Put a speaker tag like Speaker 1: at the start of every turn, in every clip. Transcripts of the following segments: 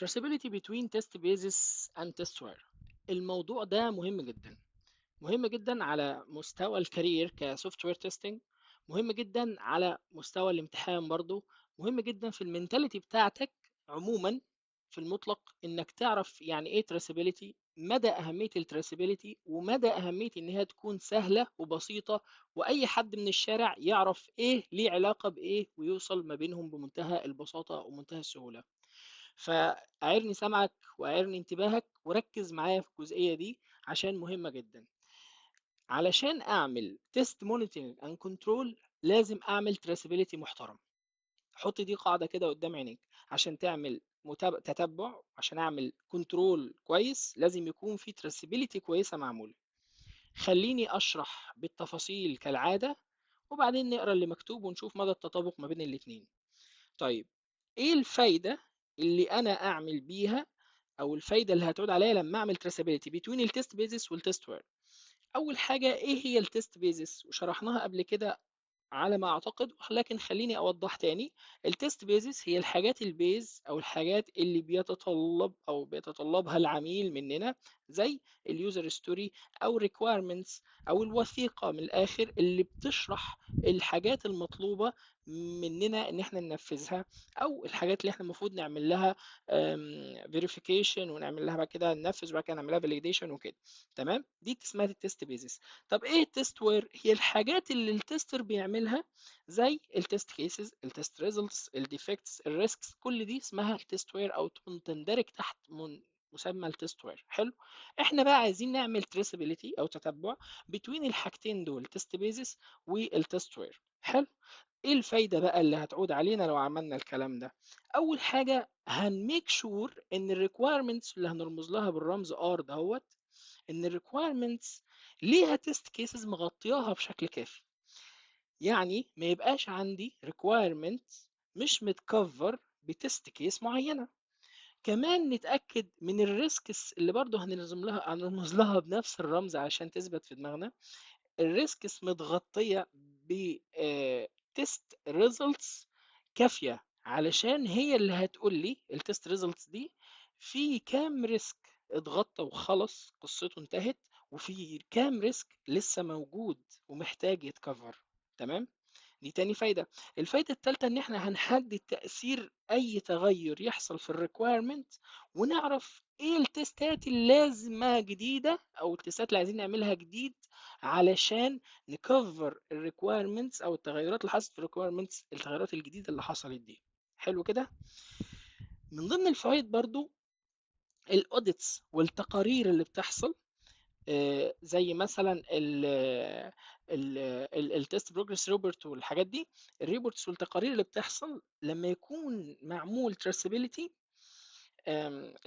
Speaker 1: traceability between test bases and testware. الموضوع ده مهم جدا، مهم جدا على مستوى الكارير كسوفت وير تيستنج، مهم جدا على مستوى الامتحان برضو، مهم جدا في المينتاليتي بتاعتك عموما. في المطلق انك تعرف يعني ايه تراسابيليتي، مدى اهميه التراسابيليتي ومدى اهميه انها تكون سهله وبسيطه، واي حد من الشارع يعرف ايه ليه علاقه بايه ويوصل ما بينهم بمنتهى البساطه ومنتهى السهوله. فأعرني سمعك وأعرني انتباهك وركز معايا في الجزئية دي عشان مهمة جدا. علشان أعمل تيست مونيتورنج اند كنترول لازم أعمل تراسابيليتي محترم. حط دي قاعدة كده قدام عينيك. عشان تعمل تتبع، عشان أعمل كنترول كويس لازم يكون في تراسابيليتي كويسة معمولة. خليني أشرح بالتفاصيل كالعادة، وبعدين نقرأ اللي مكتوب ونشوف مدى التطابق ما بين الاتنين. طيب، ايه الفايدة اللي انا اعمل بيها، او الفايده اللي هتعود عليا لما اعمل تراسابيلتي بين التست بيزس والتست وير؟ اول حاجه ايه هي التست بيزس، وشرحناها قبل كده على ما اعتقد، لكن خليني اوضح تاني. التست بيزس هي الحاجات البيز او الحاجات اللي بيتطلبها العميل مننا، زي اليوزر ستوري او ريكويرمنتس او الوثيقه من الاخر اللي بتشرح الحاجات المطلوبه مننا ان احنا ننفذها، او الحاجات اللي احنا المفروض نعمل لها فيريفيكيشن ونعمل لها بعد كده ننفذ وبعد كده نعمل لها فاليديشن وكده. تمام، دي اسمها التست بيزس. طب ايه التست وير؟ هي الحاجات اللي التستر بيعملها زي التست كيسز، التست ريزلتس، الديفكتس، الريسكس، كل دي اسمها التست وير او تندرج تحت مسمى التست وير. حلو، احنا بقى عايزين نعمل تريسابيليتي او تتبع بين الحاجتين دول، تست بيزس والتست وير. حلو، ايه الفايده بقى اللي هتعود علينا لو عملنا الكلام ده؟ اول حاجه هنميك شور ان الريكويرمنتس اللي هنرمز لها بالرمز ار دهوت، ان الريكويرمنتس ليها تيست كيسز مغطياها بشكل كافي. يعني ما يبقاش عندي requirement مش متكفر بتست كيس معينة. كمان نتأكد من الريسكس اللي برضه هنرمز لها بنفس الرمز عشان تثبت في دماغنا. الريسكس متغطية ب تيست ريزلتس كافية، علشان هي اللي هتقول لي التيست ريزلتس دي في كام ريسك اتغطى وخلص قصته انتهت، وفي كام ريسك لسه موجود ومحتاج يتكفر. تمام، دي تاني فايدة. الفايدة التالتة ان احنا هنحدد تأثير اي تغير يحصل في الريكويرمنت، ونعرف ايه التستات اللازمة جديدة او التستات اللي عايزين نعملها جديد علشان نكفر الريكويرمنتس او التغيرات اللي حصلت في الريكويرمنتس، التغيرات الجديدة اللي حصلت دي. حلو كده. من ضمن الفوائد برضو الاوديتس والتقارير اللي بتحصل، زي مثلا التست بروجرس ريبورت والحاجات دي. الريبورتس والتقارير اللي بتحصل لما يكون معمول تراسابيليتي،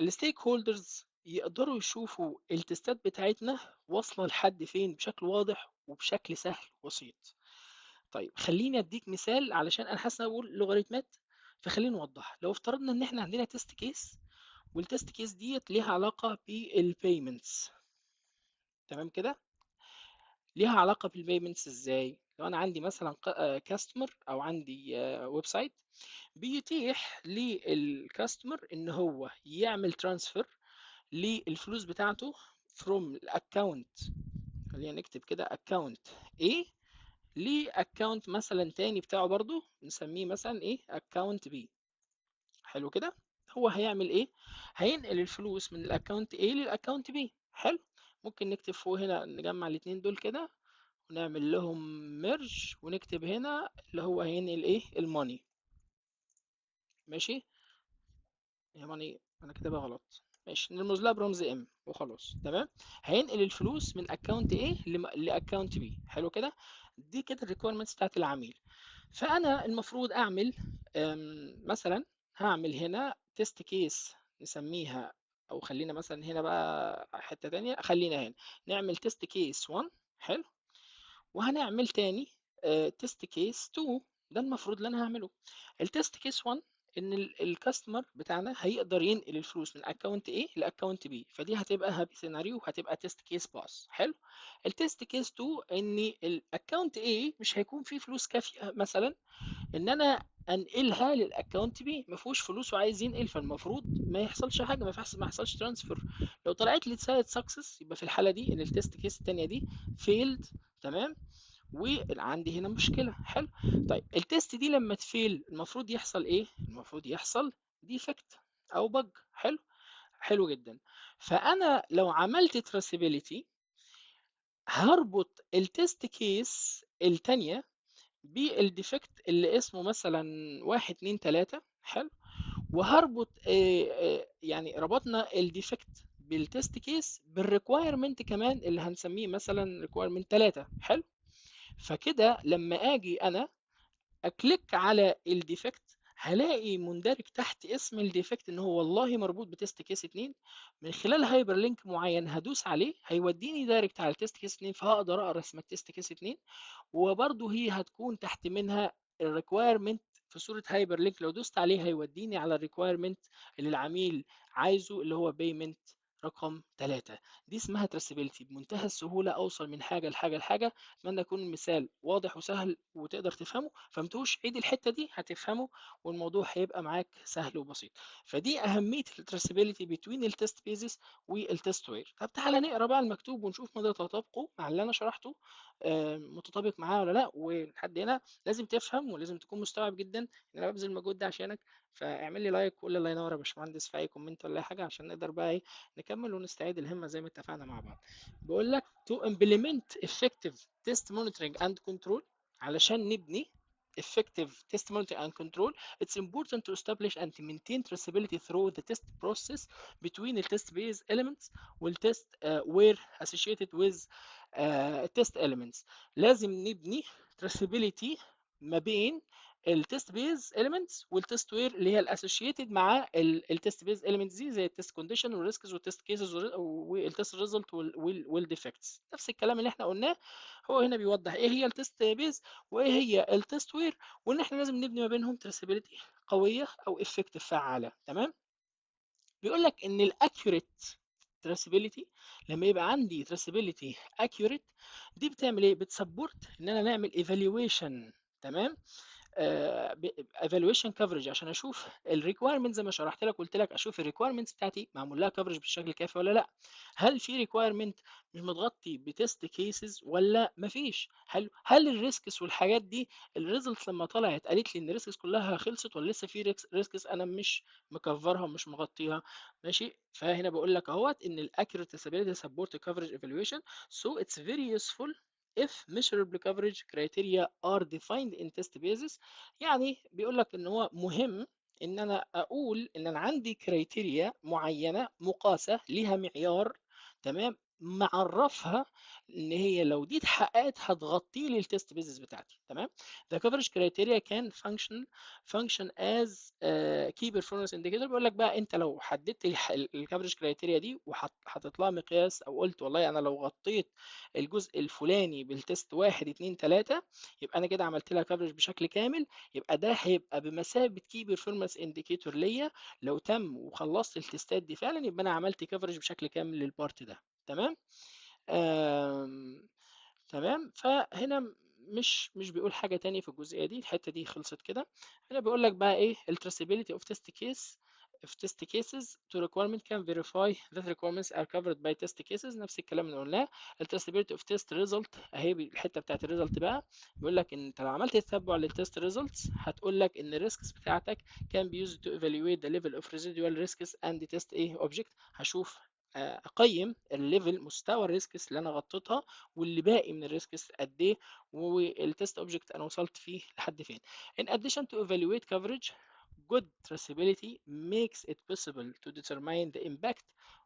Speaker 1: الستيك هولدرز يقدروا يشوفوا التستات بتاعتنا واصله لحد فين بشكل واضح وبشكل سهل وبسيط. طيب خليني اديك مثال، علشان انا حاسس ان انا بقول لوغاريتمات، فخلينا نوضح. لو افترضنا ان احنا عندنا تيست كيس، والتيست كيس ديت ليها علاقه بالبيمنتس. تمام كده، ليها علاقة بالبيمنتس ازاي؟ لو انا عندي مثلا كاستمر او عندي ويب سايت بيتيح للكاستمر ان هو يعمل ترانسفير للفلوس بتاعته from الاكونت، خلينا نكتب كده اكونت A لاكونت مثلا تاني بتاعه برضو نسميه مثلا ايه اكونت B. حلو كده، هو هيعمل ايه؟ هينقل الفلوس من الاكونت A للاكونت B. حلو، ممكن نكتب فوق هنا نجمع الاتنين دول كده ونعمل لهم ميرج، ونكتب هنا اللي هو هينقل ايه الماني. ماشي، يا ماني انا كاتبها غلط، ماشي نرمز لها برمز ام وخلاص. تمام، هينقل الفلوس من اكونت A لاكونت B. حلو كده، دي كده الريكويرمنتس بتاعت العميل. فانا المفروض اعمل مثلا هعمل هنا تيست كيس نسميها، او خلينا مثلا هنا بقى حتة تانية، خلينا هنا نعمل تيست كيس 1. حلو، وهنعمل تاني تيست كيس 2. ده المفروض اللي انا هعمله. التيست كيس 1 ان الكاستمر بتاعنا هيقدر ينقل الفلوس من اكونت A لاكونت B، فدي هتبقى هابي سيناريو، هتبقى تيست كيس باس. حلو. التيست كيس 2 ان الاكونت A مش هيكون فيه فلوس كافيه مثلا ان انا انقلها للاكونت بي، ما فيهوش فلوس وعايز ينقل، فالمفروض ما يحصلش حاجه، ما يحصلش ترانسفير. لو طلعت لي سايد سكسس يبقى في الحاله دي ان التيست كيس الثانيه دي فيلد. تمام. وعندي هنا مشكله. حلو. طيب التيست دي لما تفيل المفروض يحصل ايه؟ المفروض يحصل ديفكت او بج. حلو. حلو جدا. فانا لو عملت تراسيبيليتي هربط التيست كيس الثانيه بالديفكت اللي اسمه مثلا 1 2 3. حلو. وهربط يعني ربطنا الديفكت بالتست كيس بالريكوايرمنت كمان اللي هنسميه مثلا ريكوايرمنت 3. حلو. فكده لما اجي انا اكليك على الديفكت هلاقي مندرج تحت اسم الديفكت ان هو والله مربوط بتست كيس 2. من خلال هايبر لينك معين هدوس عليه هيوديني دايركت على التست كيس 2، فهقدر اقرا اسم التست كيس 2. وبرضه هي هتكون تحت منها الريكويرمنت في صورة هايبر لينك، لو دوست عليه هيوديني على الريكويرمنت اللي العميل عايزه اللي هو بيمنت رقم 3. دي اسمها تراسيبيليتي. بمنتهى السهولة أوصل من حاجة لحاجة لحاجة. أتمنى يكون المثال واضح وسهل وتقدر تفهمه. فهمتوش عيد الحتة دي هتفهمه والموضوع هيبقى معاك سهل وبسيط. فدي أهمية التراسيبيليتي بين التست بيزس والتست وير. طب تعالى نقرا بقى المكتوب ونشوف مدى تطابقه مع اللي أنا شرحته، متطابق معاه ولا لا. ولحد هنا لازم تفهم ولازم تكون مستوعب جدا ان انا ببذل المجهود ده عشانك. فاعمل لي لايك وقول لي الله ينور يا باشمهندس في اي كومنت ولا اي حاجه عشان نقدر بقى ايه نكمل ونستعيد الهمه زي ما اتفقنا مع بعض. بقول لك to implement effective test monitoring and control. علشان نبني effective test monitoring and control, it's important to establish and maintain traceability through the test process between the test base elements والtest were associated with test elements. لازم نبني traceability ما بين التست بيز elements والتست وير اللي هي الاسوشيتد مع التست بيز elements دي، زي التست كونديشن والريسكس والتست كيسز والتست ريزلت والديفكتس. نفس الكلام اللي احنا قلناه هو هنا بيوضح ايه هي التست بيز وايه هي التست وير، وان احنا لازم نبني ما بينهم traceability قويه او effective فعاله. تمام. بيقول لك ان الاكيوريت تراسيبيليتي لما يبقى عندي تراسيبيليتي اكيوريت دي بتعمل ايه؟ بتسبورت ان انا نعمل ايفالويشن. تمام. ايفالويشن كفرج عشان اشوف الريكويرمنت زي ما شرحت لك، قلت لك اشوف الريكويرمنتس بتاعتي معمول لها كفرج بالشكل الكافي ولا لا. هل في ريكويرمنت مش متغطي بتست كيسز ولا مفيش؟ هل الريسكس والحاجات دي الريزلتس لما طلعت قالت لي ان الريسكس كلها خلصت ولا لسه في ريسكس انا مش مكفرها ومش مغطيها؟ ماشي. فهنا بقول لك اهوت ان الاكيوريت stability support coverage evaluation so it's very useful if measurable coverage criteria are defined in test basis. يعني بيقول لك ان هو مهم ان انا اقول ان انا عندي كريتيريا معينه مقاسه ليها معيار. تمام. معرفها ان هي لو دي اتحققت هتغطي لي التست بيزس بتاعتي. تمام. The coverage criteria can function as key performance indicator. بيقول لك بقى انت لو حددت الكفرج كرايتيريا دي وحطيت لها مقياس او قلت والله انا لو غطيت الجزء الفلاني بالتست 1 2 3 يبقى انا كده عملت لها كفرج بشكل كامل. يبقى ده هيبقى بمثابه كي بيرفورمانس انديكيتور ليا. لو تم وخلصت التستات دي فعلا يبقى انا عملت كفرج بشكل كامل للبارت ده. تمام. آم، تمام. فهنا مش بيقول حاجة تاني في الجزئية دي، الحتة دي خلصت كده. هنا بيقول لك بقى ايه ال traceability of test case if test cases to requirement can verify that requirements are covered by test cases. نفس الكلام اللي قلناه. ال traceability of test result اهي الحتة بتاعت الريزلت بقى. بيقول لك ان انت لو عملت تتبع للتست results هتقول لك ان الريسكس بتاعتك can be used to evaluate the level of residual risks and test ايه object. هشوف اقيم الليفل مستوى الريسكس اللي انا غطيتها واللي باقي من الريسكس قد ايه والتست اوبجكت انا وصلت فيه لحد فين. In addition to evaluate coverage, good traceability makes it possible to determine the impact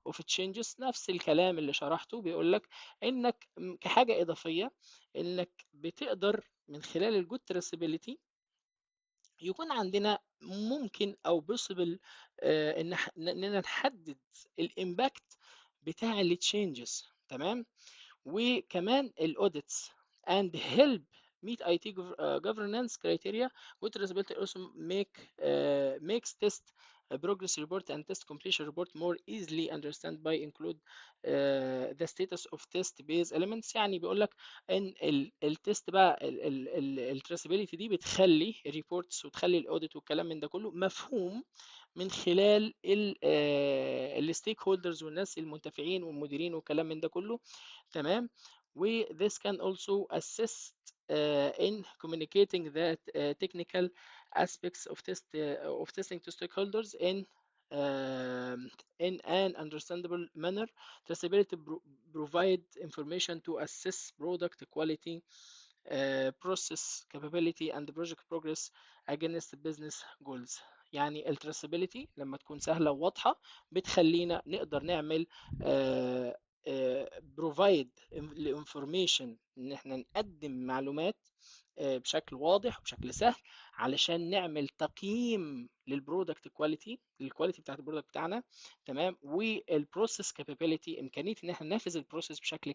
Speaker 1: of changes. نفس الكلام اللي شرحته بيقول لك انك كحاجة اضافية انك بتقدر من خلال الجود traceability يكون عندنا ممكن او possible اننا نحدد الامباكت بتاع التشينجز. تمام. وكمان الاوديتس and help meet IT governance criteria. Good traceability also makes test progress report and test completion report more easily understand by include the status of test base elements. يعني بيقول لك ان التست بقى التراسابيلتي دي بتخلي الريبورتس وتخلي الاوديت والكلام من ده كله مفهوم من خلال الستيك هولدرز والناس المنتفعين والمديرين والكلام من ده كله. تمام. و this can also assist in communicating the technical aspects of testing to stakeholders in an understandable manner. Traceability provide information to assess product quality, process capability and project progress against business goals. يعني التراسابيلتي لما تكون سهلة وواضحة بتخلينا نقدر نعمل بروفايد الانفورميشن ان احنا نقدم معلومات بشكل واضح وبشكل سهل علشان نعمل تقييم للبرودكت كواليتي، الكواليتي بتاعت البرودكت بتاعنا. تمام. والبروسيس كابابيلتي، امكانيه ان احنا ننفذ البروسيس بشكل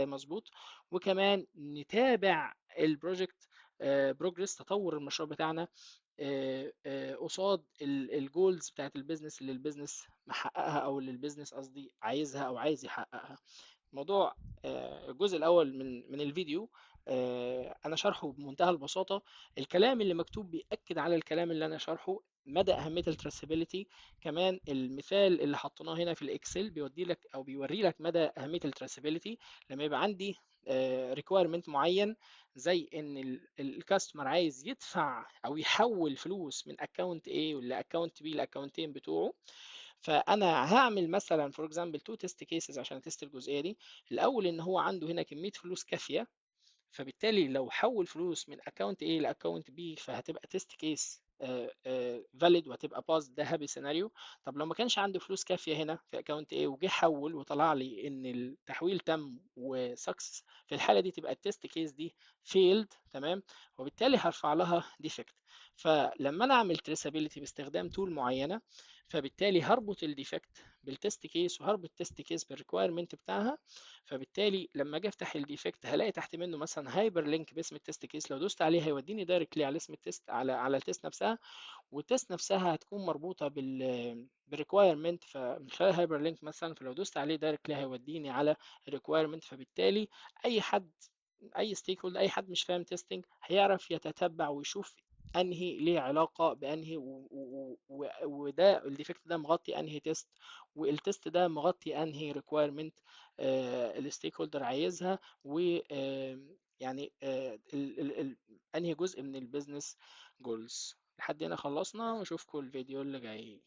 Speaker 1: مظبوط، وكمان نتابع البروجكت بروجرس، تطور المشروع بتاعنا قصاد الجولز بتاعت البيزنس اللي البيزنس محققها او اللي البيزنس قصدي عايزها او عايز يحققها. موضوع الجزء الاول من الفيديو انا شرحه بمنتهى البساطه. الكلام اللي مكتوب بيأكد على الكلام اللي انا شرحه، مدى اهميه التراسابيلتي. كمان المثال اللي حطيناه هنا في الاكسل بيودي لك او بيوري لك مدى اهميه التراسابيلتي. لما يبقى عندي ريكويرمنت معين، زي ان الكاستمر عايز يدفع او يحول فلوس من اكونت A لاكونت B الاكونتين بتوعه، فانا هعمل مثلا فور اكزامبل تو تيست كيسز عشان اتست الجزئيه دي. الاول ان هو عنده هنا كميه فلوس كافيه، فبالتالي لو حول فلوس من اكونت A لاكونت B فهتبقى تيست كيس فاليد وهتبقى باس، ده هابي سيناريو. طب لو ما كانش عنده فلوس كافيه هنا في اكونت A وجه حول وطلع لي ان التحويل تم وسكسس، في الحاله دي تبقى التيست كيس دي فيلد. تمام. وبالتالي هرفع لها ديفكت. فلما انا اعمل تريسابيلتي باستخدام تول معينه، فبالتالي هربط الديفكت بالتست كيس وهربط التست كيس بالريكويرمنت بتاعها. فبالتالي لما اجي افتح الديفكت هلاقي تحت منه مثلا هايبر لينك باسم التست كيس، لو دوست عليه هيوديني دايركتلي على اسم التست، على التست نفسها. والتست نفسها هتكون مربوطه بالريكويرمنت فمن خلال هايبر لينك مثلا، فلو دوست عليه دايركتلي هيوديني على الريكويرمنت. فبالتالي اي حد، اي ستيك هولدر، اي حد مش فاهم تيستنج هيعرف يتتبع ويشوف انهي ليه علاقه بانهي وده الديفكت ده مغطي انهي تيست، والتيست ده مغطي انهي ريكويرمنت الستيك هولدر عايزها، و يعني انهي جزء من البيزنس جولز. لحد هنا خلصنا، واشوفكم الفيديو اللي جاي.